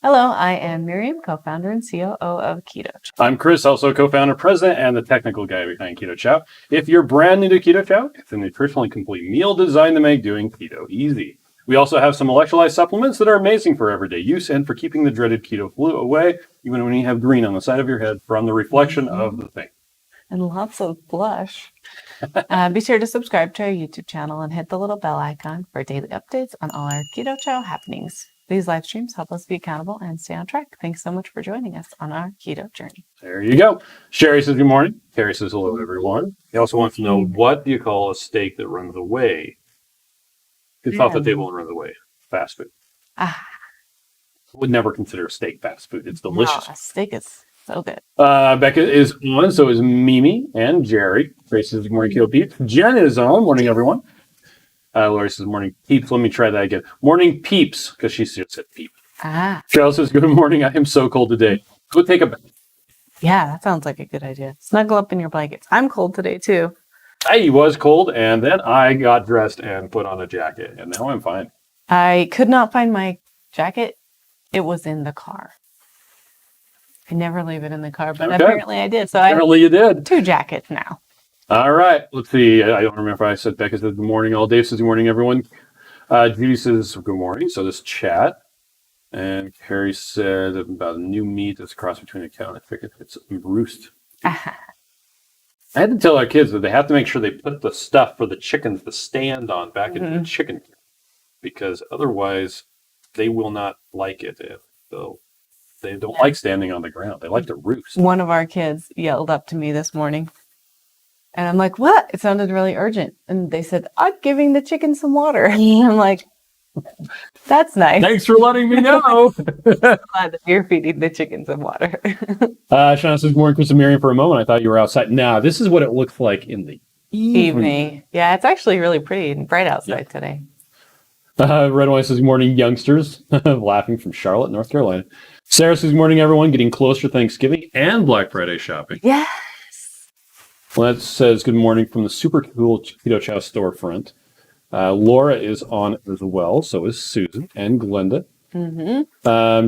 Hello, I am Miriam, co-founder and COO of Keto Chow. I'm Chris, also co-founder, president, and the technical guy behind Keto Chow. If you're brand new to Keto Chow, it's a nutritionally complete meal designed to make doing keto easy. We also have some electrolyte supplements that are amazing for everyday use and for keeping the dreaded keto flu away, even when you have green on the side of your head from the reflection of the thing. And lots of blush. Be sure to subscribe to our YouTube channel and hit the little bell icon for daily updates on all our Keto Chow happenings. These live streams help us be accountable and stay on track. Thanks so much for joining us on our keto journey. There you go. Sherry says good morning. Carrie says hello, everyone. He also wants to know, what do you call a steak that runs away? It's off the table and runs away. Fast food. I would never consider a steak fast food. It's delicious. Wow, a steak is so good. Becca is on, so is Mimi and Jerry. Grace says good morning, Keto Peeps. Jen is on. Morning, everyone. Lori says morning, peeps. Let me try that again. Morning, peeps, because she just said peep. Cheryl says good morning. I am so cold today. Go take a bath. Yeah, that sounds like a good idea. Snuggle up in your blankets. I'm cold today, too. I was cold, and then I got dressed and put on a jacket, and now I'm fine. I could not find my jacket. It was in the car. I never leave it in the car, but apparently I did. So apparently you did. 2 jackets now. All right. Let's see. I don't remember if I said Becca said good morning. All Dave says good morning, everyone. Judy says good morning. So this chat. And Carrie said about a new meat that's a cross between a cow and a chicken. It's roost. I had to tell our kids that they have to make sure they put the stuff for the chickens to stand on back into the chicken, because otherwise they will not like it. So they don't like standing on the ground. They like to roost. One of our kids yelled up to me this morning. And I'm like, what? It sounded really urgent. And they said, I'm giving the chicken some water. And I'm like, that's nice. Thanks for letting me know. Glad that you're feeding the chicken some water. Shauna says, good morning, Chris and Miriam. For a moment, I thought you were outside. Nah, this is what it looks like in the evening. Yeah, it's actually really pretty and bright outside today. Red Wine says, good morning, youngsters. Laughing from Charlotte, North Carolina. Sarah says, good morning, everyone. Getting closer to Thanksgiving and Black Friday shopping. Yeah. Lance says, good morning from the super cool Keto Chow storefront. Laura is on as well. So is Susan and Glenda.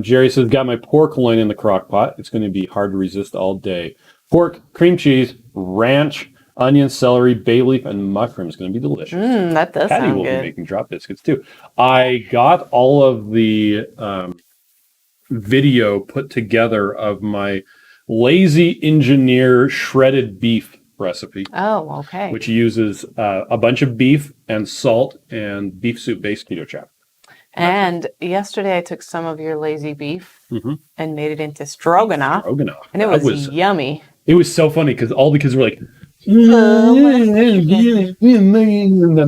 Jerry says, got my pork loin in the crock pot. It's going to be hard to resist all day. Pork, cream cheese, ranch, onion, celery, bay leaf, and mushrooms. Going to be delicious. That does Patty sound will good. be making drop biscuits too. I got all of the video put together of my lazy engineer shredded beef recipe. Oh, okay. Which uses a bunch of beef and salt and beef soup based keto chow. And yesterday I took some of your lazy beef and made it into stroganoff. And it was yummy. It was so funny because all the kids were like, and then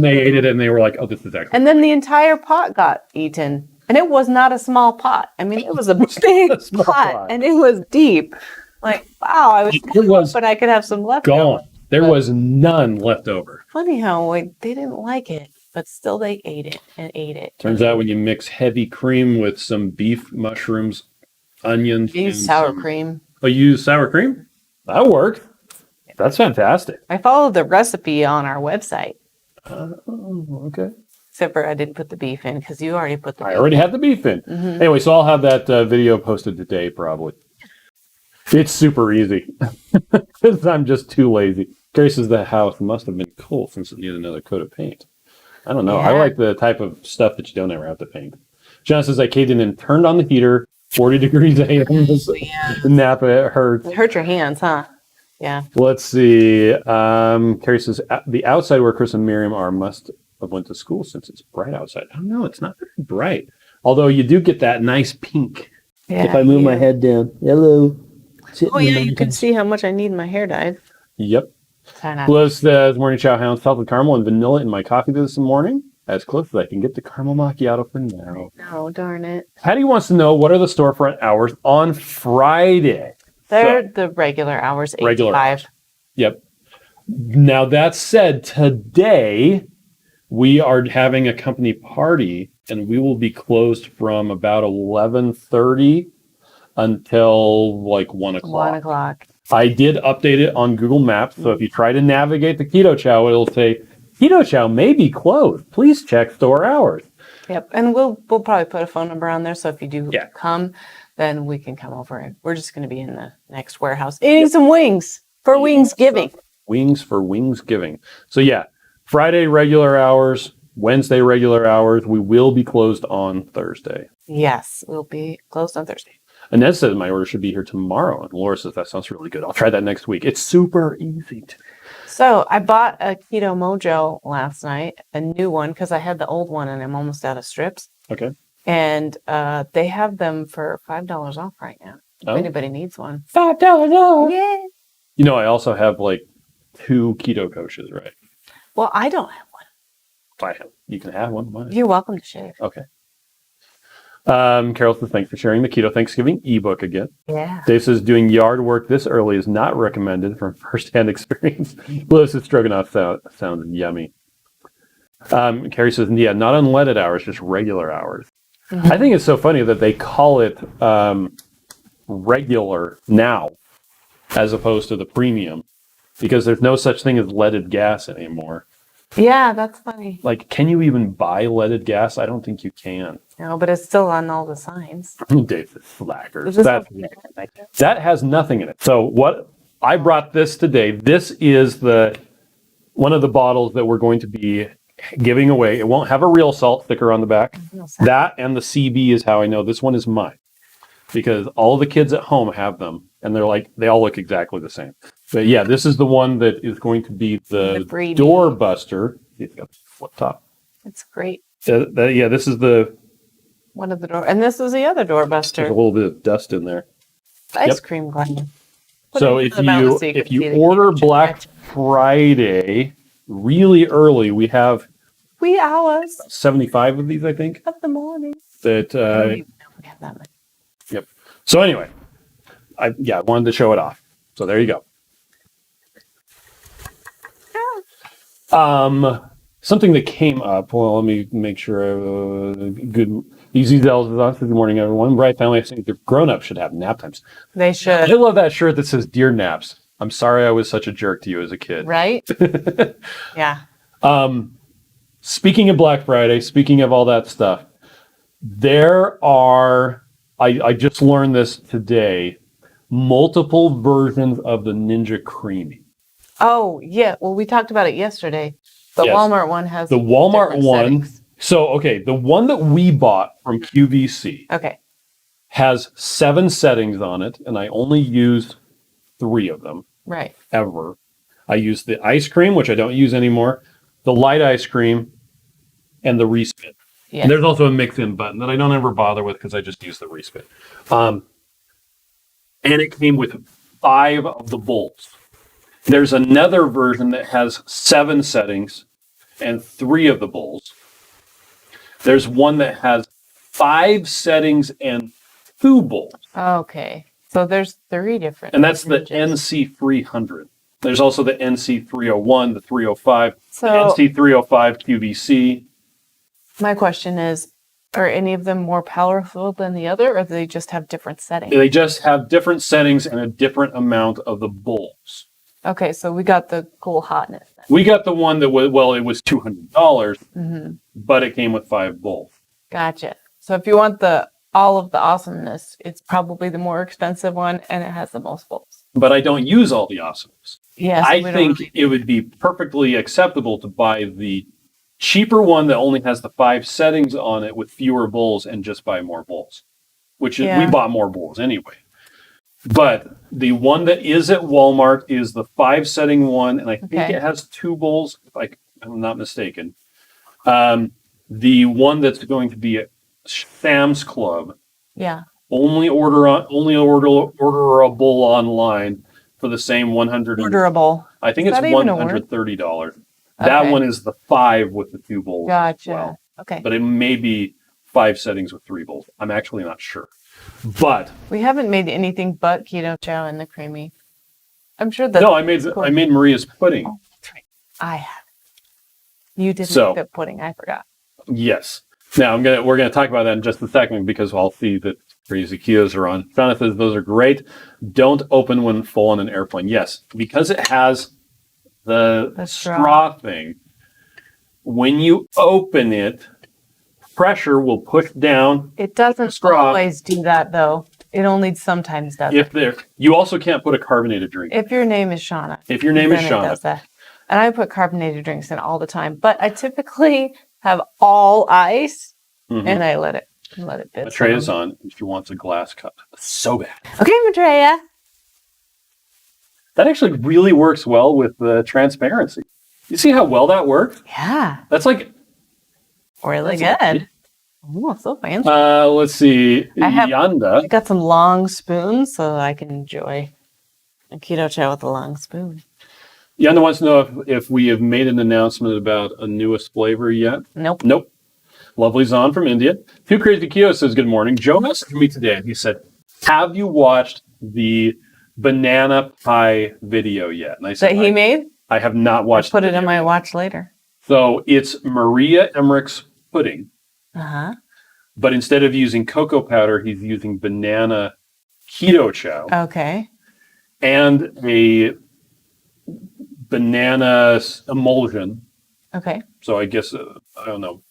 they ate it and they were like, oh, this is excellent. And then the entire pot got eaten. And it was not a small pot. I mean, it was a big pot and it was deep. Like, wow, I was hoping I could have some left gone. There was none left over. Funny how they didn't like it, but still they ate it and ate it. Turns out when you mix heavy cream with some beef, mushrooms, onions. You use sour cream. Oh, you use sour cream? That worked. That's fantastic. I followed the recipe on our website. Okay. Except for I didn't put the beef in because you already put the beef in. I already had the beef in. Anyway, so I'll have that video posted today probably. It's super easy because I'm just too lazy. Gary says the house must have been cold since it needed another coat of paint. I don't know. Yeah. I like the type of stuff that you don't ever have to paint. John says I caved in and turned on the heater. 40 degrees AM. Napa, it hurts. It hurt your hands, huh? Yeah. Let's see. Carrie says the outside where Chris and Miriam are must have went to school since it's bright outside. I don't know. It's not very bright. Although you do get that nice pink. Yeah, if I move my head down. Hello. Oh, yeah, you can see how much I need my hair dyed. Yep. Liz says, morning chow hounds, salted caramel and vanilla in my coffee this morning. As close as I can get the caramel macchiato for now. No, darn it. Patty wants to know, what are the storefront hours on Friday? They're the regular hours, 8 to 5. Yep. Now, that said, today we are having a company party, and we will be closed from about 11:30 until like 1 o'clock. 1 o'clock. I did update it on Google Maps, so if you try to navigate the Keto Chow, it'll say, Keto Chow may be closed. Please check store hours. Yep, and we'll probably put a phone number on there, so if you do come, then we can come over and we're just going to be in the next warehouse eating some wings for Wingsgiving. Wings for Wingsgiving. So yeah, Friday regular hours, Wednesday regular hours. We will be closed on Thursday. Yes, we'll be closed on Thursday. Annette says my order should be here tomorrow. And Laura says that sounds really good. I'll try that next week. It's super easy. So I bought a Keto Mojo last night, a new one, because I had the old one and I'm almost out of strips. Okay. And they have them for $5 off right now. If anybody needs one. $5 off. Yeah. You know, I also have like 2 keto coaches, right? Well, I don't have one. You can have one. Why? You're welcome to share. Okay. Carol says, thanks for sharing the Keto Thanksgiving ebook again. Yeah. Dave says, doing yard work this early is not recommended from firsthand experience. Lewis says, stroganoff sounds yummy. Carrie says, yeah, not unleaded hours, just regular hours. Mm-hmm. I think it's so funny that they call it regular now as opposed to the premium, because there's no such thing as leaded gas anymore. Yeah, that's funny. Like, can you even buy leaded gas? I don't think you can. No, but it's still on all the signs. Dave says, slackers. That has nothing in it. So what I brought this today. This is one of the bottles that we're going to be giving away. It won't have a real salt sticker on the back. That and the CB is how I know this one is mine, because all the kids at home have them and they all look exactly the same. But yeah, this is the one that is going to be the doorbuster. It's got a flip top. It's great. Yeah, this is the one of the door, and this is the other doorbuster. There's a little bit of dust in there. Ice cream gland. So if you order Black Friday really early, we have wee hours 75 of these, I think, of the morning. That I don't even know we have that many. Yep. So anyway, I wanted to show it off. So there you go. Something that came up. Well, let me make sure. Good. Easy Zells is on. Good morning, everyone. Bright family. I think the grown-ups should have nap times. They should. I love that shirt that says "Dear Naps." I'm sorry I was such a jerk to you as a kid. Right? Yeah. Speaking of Black Friday, speaking of all that stuff, there are. I just learned this today. Multiple versions of the Ninja Creamy. Oh, yeah. Well, we talked about it yesterday. The Walmart one has the Walmart one. Settings. So, okay, the one that we bought from QVC has 7 settings on it, and I only use 3 of them. Right. Ever. I use the ice cream, which I don't use anymore, the light ice cream, and the respin. Yes. And there's also a mix-in button that I don't ever bother with because I just use the respin. And it came with 5 of the bowls. There's another version that has 7 settings and 3 of the bowls. There's one that has 5 settings and 2 bowls. Okay. So there's 3 different. And that's the NC300. There's also the NC301, the 305, the NC305 QVC. My question is, are any of them more powerful than the other, or do they just have different settings? They just have different settings and a different amount of the bowls. Okay, so we got the cool hotness then. We got the one that was, it was $200, but it came with 5 bowls. Gotcha. So if you want all of the awesomeness, it's probably the more expensive one, and it has the most bowls. But I don't use all the awesomeness. Yes, I think it would be perfectly acceptable to buy the cheaper one that only has the 5 settings on it with fewer bowls and just buy more bowls, which we bought more bowls anyway. But the one that is at Walmart is the 5 setting one, and I think it has 2 bowls, if I'm not mistaken. The one that's going to be at Sam's Club, only order a bowl online for the same 100. Orderable. I think it's $130. That one is the 5 with the 2 bowls. Gotcha. As well. Okay. But it may be 5 settings with 3 bowls. I'm actually not sure. But we haven't made anything but Keto Chow in the creamy. I'm sure that. No, I made Maria's pudding. Oh, that's right. I have. You didn't make the pudding. I forgot. Yes. Now we're gonna talk about that in just a second because I'll see that crazy ketos are on. Jonathan says those are great. Don't open when full on an airplane. Yes, because it has the straw thing. When you open it, pressure will push down. It doesn't always do that though. It only sometimes does If it. you also can't put a carbonated drink. If your name is Shauna. If your name is then it Shauna. does that. And I put carbonated drinks in all the time, but I typically have all ice and I let it fit. Matreya's on. She wants a glass cup. So bad. Okay, Matreya. That actually really works well with the transparency. You see how well that works? Yeah. That's like really good. Oh, so fancy. Let's see. Yanda. I got some long spoons so I can enjoy a keto chow with a long spoon. Yanda wants to know if we have made an announcement about a newest flavor yet. Nope. Lovely Zahn from India. Too Crazy Keto says, good morning. Joe messaged me today and he said, have you watched the banana pie video yet? And I said, that he made? I have not watched I'll put it in my watch later. So it's Maria Emmerich's pudding. But instead of using cocoa powder, he's using banana keto chow. Okay. And a banana emulsion. Okay. So I guess, I don't know.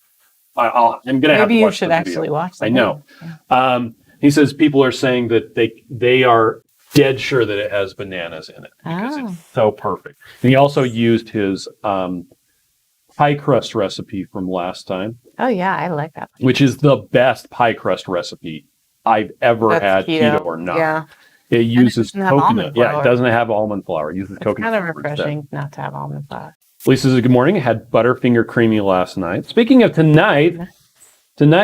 I'm going to have to watch the video. Maybe you should actually watch the video. I know. He says people are saying that they are dead sure that it has bananas in it because it's so perfect. And he also used his pie crust recipe from last time. Oh, yeah. I like that. Which is the best pie crust recipe I've ever had, keto or not. Yeah. It uses coconut. Yeah, it doesn't have almond flour. It uses coconut. It's kind of refreshing not to have almond flour. Lisa says, good morning. I had Butterfinger Creamy last night. Speaking of tonight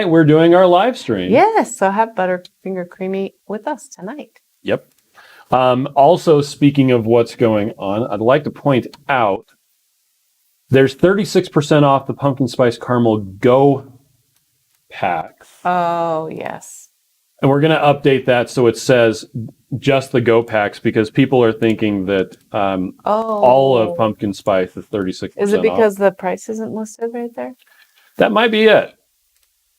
we're doing our live stream. Yes, so have Butterfinger Creamy with us tonight. Yep. Also, speaking of what's going on, I'd like to point out there's 36% off the Pumpkin Spice Caramel Go packs. Oh, yes. And we're going to update that so it says just the Go packs because people are thinking that all of Pumpkin Spice is 36% Is it because the price isn't listed right there? That might be it.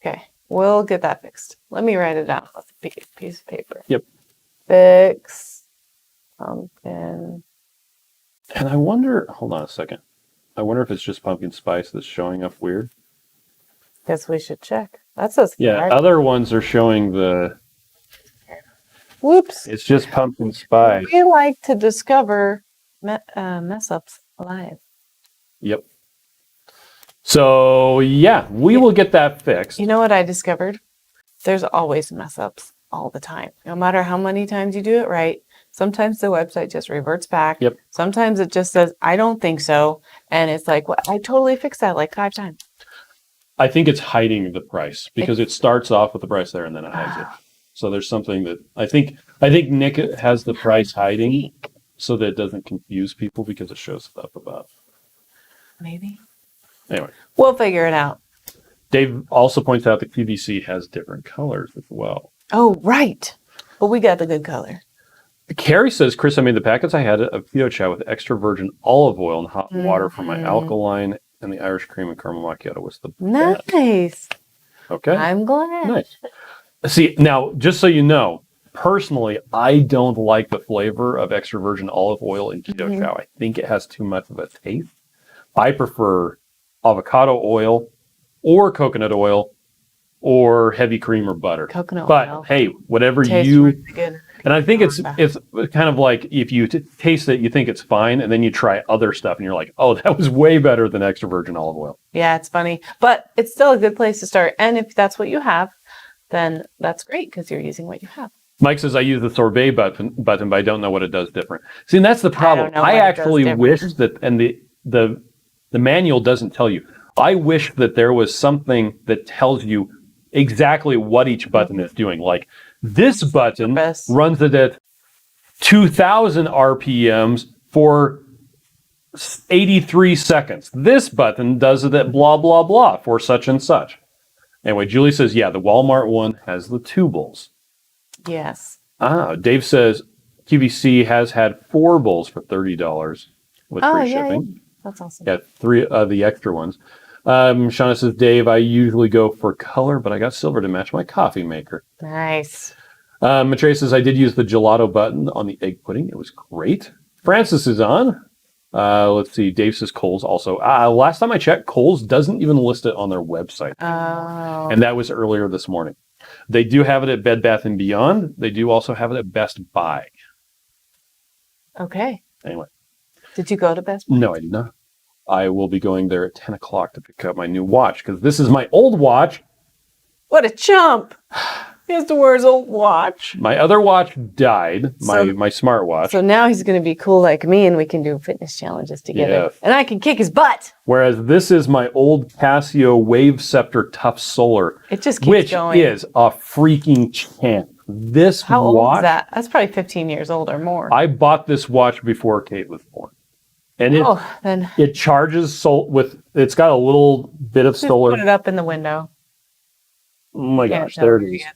Okay, we'll get that fixed. Let me write it down with a piece of paper. Yep. Fix pumpkin. And I wonder, hold on a second. I wonder if it's just Pumpkin Spice that's showing up weird. Guess we should check. That says yeah, other ones are showing the... Whoops. It's just Pumpkin Spice. We like to discover mess-ups live. Yep. So, yeah, we will get that fixed. You know what I discovered? There's always mess-ups all the time. No matter how many times you do it right, sometimes the website just reverts back. Yep. Sometimes it just says, I don't think so. And it's like, well, I totally fixed that like 5 times. I think it's hiding the price because it starts off with the price there and then it hides it. So there's something that I think Nick has the price hiding so that it doesn't confuse people because it shows stuff about. Maybe. Anyway. We'll figure it out. Dave also points out that QVC has different colors as well. Oh, right. But we got the good color. Carrie says, Chris, I made the packets. I had a keto chow with extra virgin olive oil and hot water for my alkaline, and the Irish cream and caramel macchiato was the best. Nice. Okay. I'm glad. Nice. See, now, just so you know, personally, I don't like the flavor of extra virgin olive oil in keto chow. I think it has too much of a taste. I prefer avocado oil or coconut oil or heavy cream or butter. Coconut oil. But hey, whatever tastes you... really good. And I think it's kind of like if you taste it, you think it's fine, and then you try other stuff, and you're like, oh, that was way better than extra virgin olive oil. Yeah, it's funny. But it's still a good place to start. And if that's what you have, then that's great because you're using what you have. Mike says, I use the sorbet button, but I don't know what it does different. See, and that's the problem. I actually wish that, and the manual doesn't tell you. I wish that there was something that tells you exactly what each button is doing. Like this button runs it at 2,000 RPMs for 83 seconds. This button does it at blah, blah, blah for such and such. Anyway, Julie says, yeah, the Walmart one has the 2 bowls. Yes. Dave says QVC has had 4 bowls for $30 with free shipping. Yeah. That's awesome. Yeah, 3 of the extra ones. Shauna says, Dave, I usually go for color, but I got silver to match my coffee maker. Nice. Matre says, I did use the gelato button on the egg pudding. It was great. Francis is on. Let's see. Dave says Kohl's also. Last time I checked, Kohl's doesn't even list it on their website. Oh. And that was earlier this morning. They do have it at Bed Bath & Beyond. They do also have it at Best Buy. Okay. Anyway. Did you go to Best Buy? No, I did not. I will be going there at 10 o'clock to pick up my new watch because this is my old watch. What a chump. He has to wear his old watch. My other watch died, my smartwatch. So now he's going to be cool like me and we can do fitness challenges together. Yes. And I can kick his butt. Whereas this is my old Casio Wave Scepter Tough Solar. It just keeps going. Which is a freaking champ. This How watch. old is that? That's probably 15 years old or more. I bought this watch before Kate was born. And it charges it's got a little bit of solar. Put it up in the window. Oh my gosh, there it is. It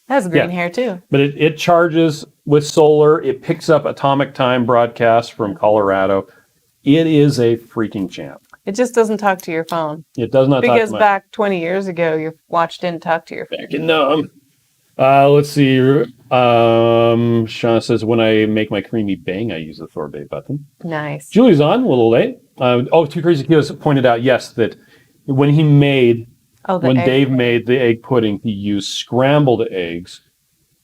has green hair too. But it charges with solar. It picks up atomic time broadcasts from Colorado. It is a freaking champ. It just doesn't talk to your phone. It does not talk to Because back 20 years ago, your watch didn't talk to your phone. Back in let's see. Shauna says, when I make my creamy bang, I use the sorbet button. Nice. Julie's on, a little late. Two Crazy Kilos pointed out, yes, that when Dave made the egg pudding, he used scrambled eggs,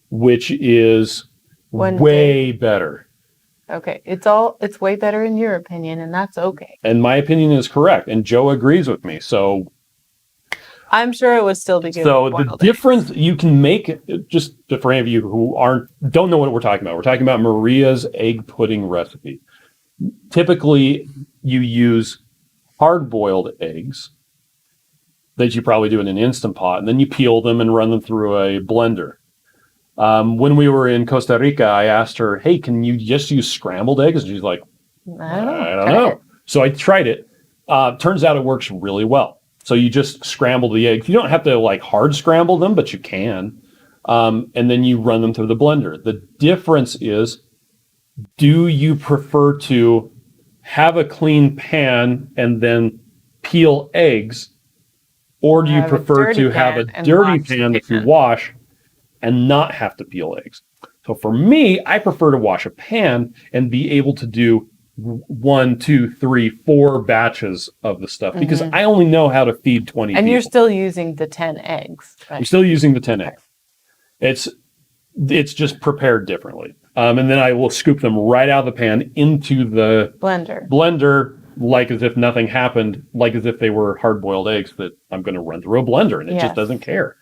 which is way better. Okay. It's way better in your opinion, and that's okay. And my opinion is correct. And Joe agrees with me. So I'm sure it would still be good. So the difference you can make, just for any of you who don't know what we're talking about, we're talking about Maria's egg pudding recipe. Typically, you use hard-boiled eggs that you probably do in an Instant Pot, and then you peel them and run them through a blender. When we were in Costa Rica, I asked her, hey, can you just use scrambled eggs? And she's like, I don't know. So I tried it. Turns out it works really well. So you just scramble the eggs. You don't have to hard scramble them, but you can. And then you run them through the blender. The difference is, do you prefer to have a clean pan and then peel eggs? Or do you prefer to have a dirty pan that you wash and not have to peel eggs? So for me, I prefer to wash a pan and be able to do 1, 2, 3, 4 batches of the stuff because I only know how to feed 20 people. And you're still using the 10 eggs. Right? I'm still using the 10 eggs. It's just prepared differently. And then I will scoop them right out of the pan into the blender like as if nothing happened, like as if they were hard-boiled eggs that I'm going to run through a blender, and it just doesn't care.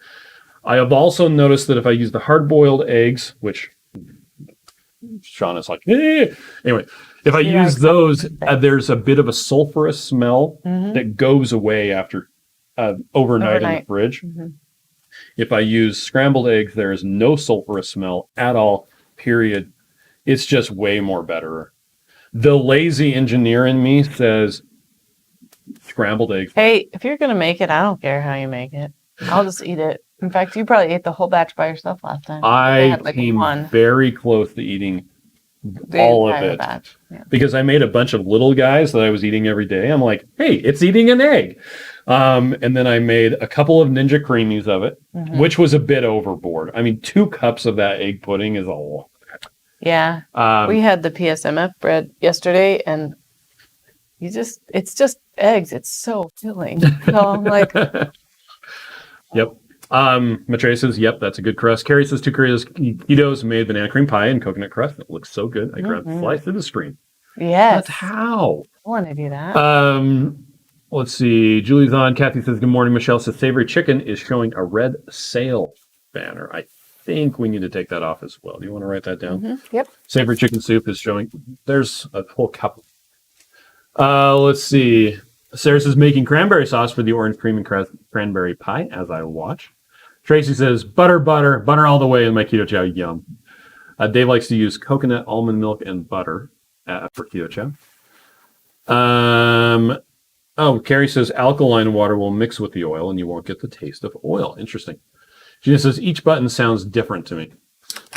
I have also noticed that if I use the hard-boiled eggs, which Shauna's like, eh. Anyway, if I use those, there's a bit of a sulfurous smell that goes away after overnight in the fridge. If I use scrambled eggs, there is no sulfurous smell at all, period. It's just way more better. The lazy engineer in me says scrambled eggs. Hey, if you're going to make it, I don't care how you make it. I'll just eat it. In fact, you probably ate the whole batch by yourself last time. I came very close to eating all of it because I made a bunch of little guys that I was eating every day. I'm like, hey, it's eating an egg. And then I made a couple of Ninja Creamies of it, which was a bit overboard. I mean, 2 cups of that egg pudding is a lot. Yeah. We had the PSMF bread yesterday, and it's just eggs. It's so filling. So I'm like... Yep. Matre says, yep, that's a good crust. Carrie says, 2 Ketos made banana cream pie and coconut crust. It looks so good. I grabbed a slice of the screen. Yes. That's how. I want to do that. Let's see. Julie's on. Kathy says, good morning. Michelle says, Savory Chicken is showing a red sale banner. I think we need to take that off as well. Do you want to write that down? Yep. Savory Chicken Soup is showing. There's a whole cup. Let's see. Sarah says, making cranberry sauce for the orange cream and cranberry pie as I watch. Tracy says, butter all the way in my Keto Chow. Yum. Dave likes to use coconut, almond milk, and butter for Keto Chow. Carrie says, alkaline water will mix with the oil and you won't get the taste of oil. Interesting. Gina says, each button sounds different to me.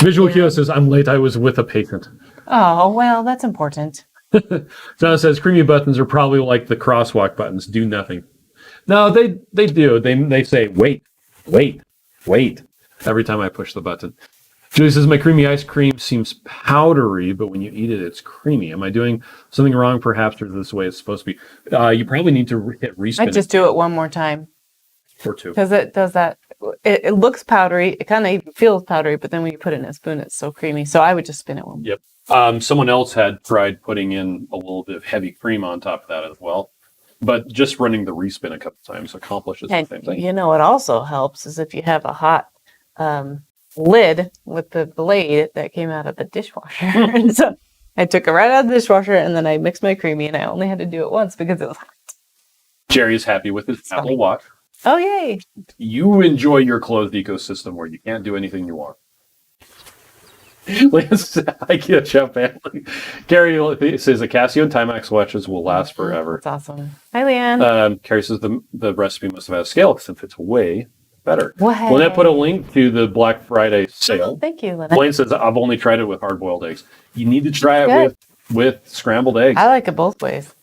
Visual Keto says, I'm late. I was with a patient. Oh, well, that's important. John says, creamy buttons are probably like the crosswalk buttons, do nothing. No, they do. They say, wait, every time I push the button. Julie says, my creamy ice cream seems powdery, but when you eat it, it's creamy. Am I doing something wrong, perhaps, or is this the way it's supposed to be? You probably need to hit respin. I'd just do it one more time. Or two. Because it does that. It looks powdery. It kind of even feels powdery, but then when you put it in a spoon, it's so creamy. So I would just spin it one. Yep. Someone else had tried putting in a little bit of heavy cream on top of that as well. But just running the respin a couple times accomplishes the same thing. You know what also helps is if you have a hot lid with the blade that came out of the dishwasher. And so I took it right out of the dishwasher and then I mixed my creamy and I only had to do it once because it was hot. Jerry is happy with his Apple Watch. Oh, yay. You enjoy your closed ecosystem where you can't do anything you want. I get you, family. Carrie says the Casio and Timex watches will last forever. That's awesome. Hi, Leanne. Carrie says the recipe must have had a scale since it's way better. What? Lynette put a link to the Black Friday sale. Oh, thank you, Lynette. Blaine says, I've only tried it with hard-boiled eggs. You need to try it with scrambled eggs. I like it both ways.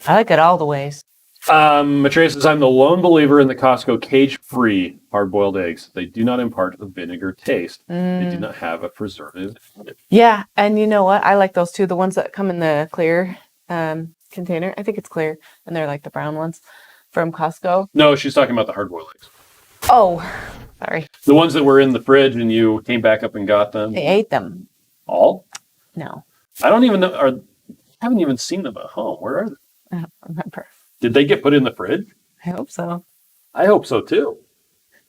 I like it all the ways. Maitreya says, I'm the lone believer in the Costco cage-free hard-boiled eggs. They do not impart the vinegar taste. They do not have a preservative. Yeah, and you know what? I like those too. The ones that come in the clear container. I think it's clear, and they're like the brown ones from Costco. No, she's talking about the hard-boiled eggs. Oh, sorry. The ones that were in the fridge and you came back up and got them. They ate them. All? No. I don't even know. I haven't even seen them at home. Where are they? I don't remember. Did they get put in the fridge? I hope so. I hope so too.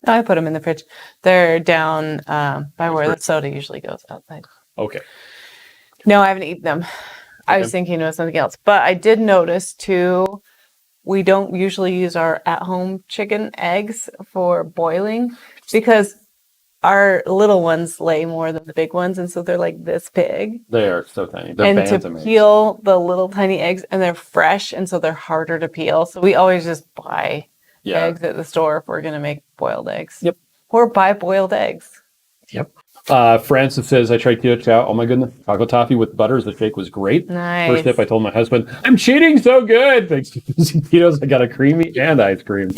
No, I put them in the fridge. They're down by where the soda usually goes outside. Okay. No, I haven't eaten them. I was thinking of something else. But I did notice too, we don't usually use our at-home chicken eggs for boiling because our little ones lay more than the big ones. And so they're like this big. They are so tiny. They're And bantam to eggs. peel the little tiny eggs, and they're fresh, and so they're harder to peel. So we always just buy eggs at the store if we're going to make boiled eggs. Yep. Or buy boiled eggs. Yep. Francis says, I tried Keto Chow. Oh my goodness. Chocolate toffee with butter. The shake was great. Nice. First sip, I told my husband, I'm cheating so good. Thanks to Ketos, I got a creamy and ice cream.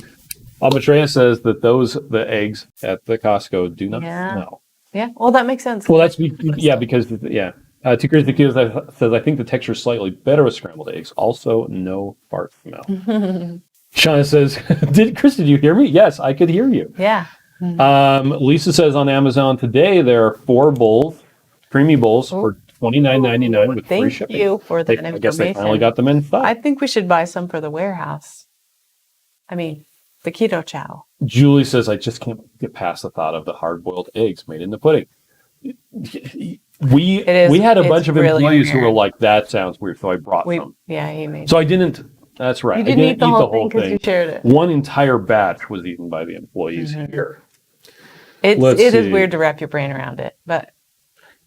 Maitreya says that the eggs at the Costco do not smell. Yeah, well, that makes sense. Well, that's because Two Crazy Ketos says I think the texture is slightly better with scrambled eggs. Also, no fart smell. Shauna says, Did you hear me? Yes, I could hear you. Yeah. Lisa says on Amazon today there are 4 bowls, creamy bowls for $29.99 with free shipping. Thank you for that information. I guess they finally got them in stock. I think we should buy some for the warehouse. I mean, the Keto Chow. Julie says, I just can't get past the thought of the hard-boiled eggs made in the pudding. We had a bunch of really employees weird. who were like, that sounds weird, so I brought some. Yeah, he made So I didn't, that's right. You didn't eat the whole thing because you shared it. One entire batch was eaten by the employees here. It is weird to wrap your brain around it. But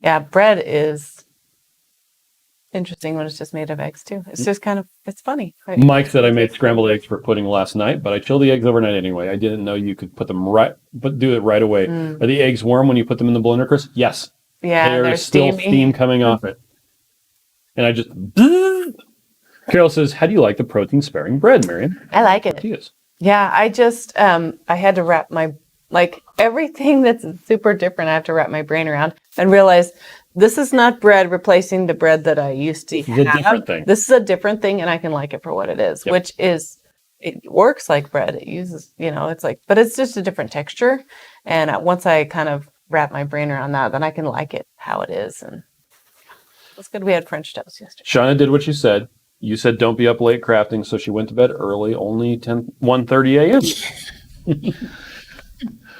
yeah, bread is interesting when it's just made of eggs too. It's just it's funny. Mike said I made scrambled eggs for pudding last night, but I chilled the eggs overnight anyway. I didn't know you could do it right away. Are the eggs warm when you put them in the blender, Chris? Yes. Yeah, There's still steam coming off it. And I just... Carol says, how do you like the protein-sparing bread, Miriam? I like it. Yes. Yeah, I just, I had to wrap everything that's super different, I have to wrap my brain around and realize this is not bread replacing the bread that I used to have. This is a different thing. This is a different thing, and I can like it for what it is, which is, it works like bread. It uses, it's like, but it's just a different texture. And once I kind of wrap my brain around that, then I can like it how it is. And it's good. We had French toast yesterday. Shauna did what you said. You said don't be up late crafting, so she went to bed early, only 1:30 a.m.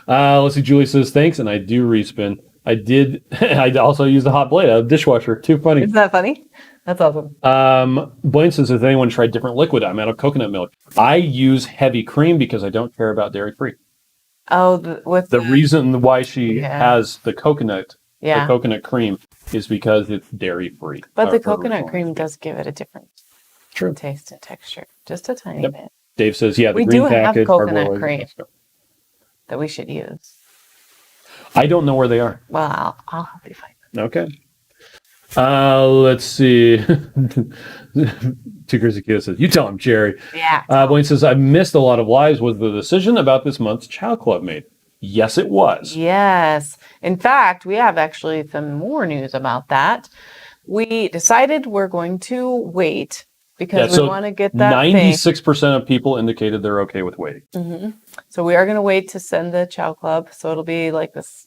Let's see, Julie says, thanks, and I do respin. I also used a hot blade out of the dishwasher. Too funny. Isn't that funny? That's awesome. Blaine says, has anyone tried different liquid? I'm out of coconut milk. I use heavy cream because I don't care about dairy-free. Oh, the reason why she has the coconut cream is because it's dairy-free. But the coconut cream does give it a different taste and texture. Just a tiny bit. Dave says, the we green do have package, coconut cream that we should use. I don't know where they are. Well, I'll help you find them. Okay. Let's see. Two Crazy Kids says, you tell him, Jerry. Yeah. Blaine says, I missed a lot of lives. Was the decision about this month's Chow Club made? Yes, it was. Yes. In fact, we have actually some more news about that. We decided we're going to wait because we want to get that thing. 96% of people indicated they're okay with waiting. So we are going to wait to send the Chow Club. So it'll be like this.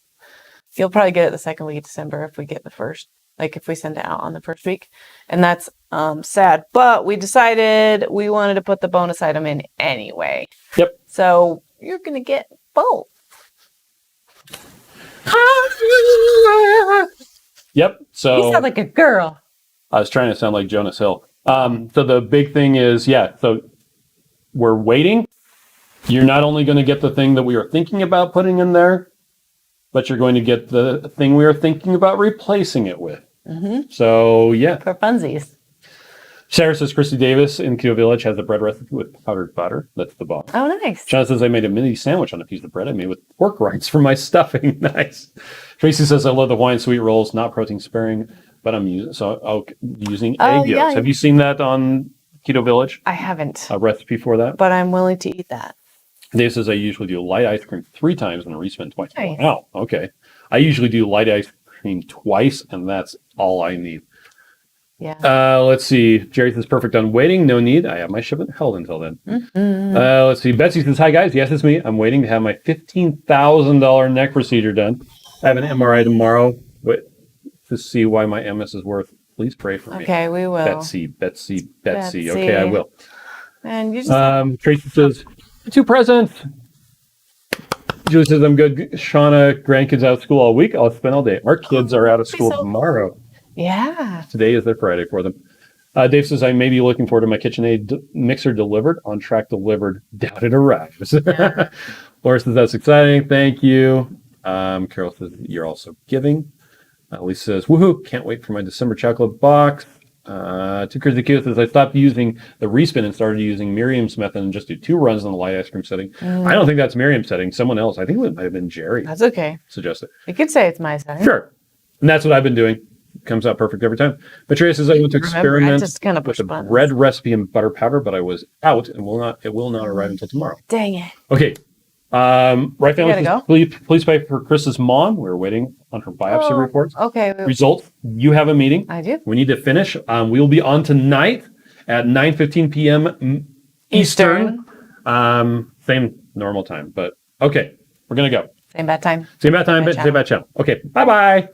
You'll probably get it the second week of December if we get the first, like if we send it out on the first week. And that's sad. But we decided we wanted to put the bonus item in anyway. Yep. So you're going to get both. Yep. So You sound like a girl. I was trying to sound like Jonas Hill. So the big thing is, so we're waiting. You're not only going to get the thing that we were thinking about putting in there, but you're going to get the thing we were thinking about replacing it with. So, yeah. For funsies. Sarah says Christy Davis in Keto Village has a bread recipe with powdered butter. That's the bomb. Oh, nice. Sean says I made a mini sandwich on a piece of bread I made with pork rinds for my stuffing. Nice. Tracy says I love the Hawaiian sweet rolls, not protein sparing, but I'm using egg yolks. Have you seen that on Keto Village? I haven't. A recipe for that? But I'm willing to eat that. Dave says I usually do light ice cream 3 times and a respin twice. Nice. Wow. Okay. I usually do light ice cream twice, and that's all I need. Yeah. Let's see. Jerry says perfect on waiting. No need. I have my shipment held until then. Let's see. Betsy says, hi guys. Yes, it's me. I'm waiting to have my $15,000 neck procedure done. I have an MRI tomorrow to see why my MS is worth. Please pray for me. Okay, we will. Betsy. Okay, I will. And you just Tracy says, 2 presents. Julie says, I'm good. Shauna, grandkids out of school all week. I'll spend all day. Our kids are out of school tomorrow. Yeah. Today is their Friday for them. Dave says, I may be looking forward to my KitchenAid mixer delivered. On track delivered. Doubt it arrives. Yeah. Laura says, that's exciting. Thank you. Carol says, you're also giving. Lisa says, woohoo. Can't wait for my December chocolate box. Two Crazy Keto says, I stopped using the respin and started using Miriam's method and just do 2 runs on the light ice cream setting. I don't think that's Miriam's setting. Someone else. I think it might have been Jerry. That's okay. Suggested. You could say it's my setting. Sure. And that's what I've been doing. Comes out perfect every time. Matria says I want to experiment with a bread recipe and butter powder, but I was out and it will not arrive until tomorrow. Dang it. Okay. Right family says, go. please pray for Chris's mom. We're waiting on her biopsy reports. Okay. Results. You have a meeting. I do. We need to finish. We will be on tonight at 9:15 p.m. Eastern. Same normal time, but okay. We're gonna go. Same bad time. Same bad time, but same bad channel. Okay. Bye-bye.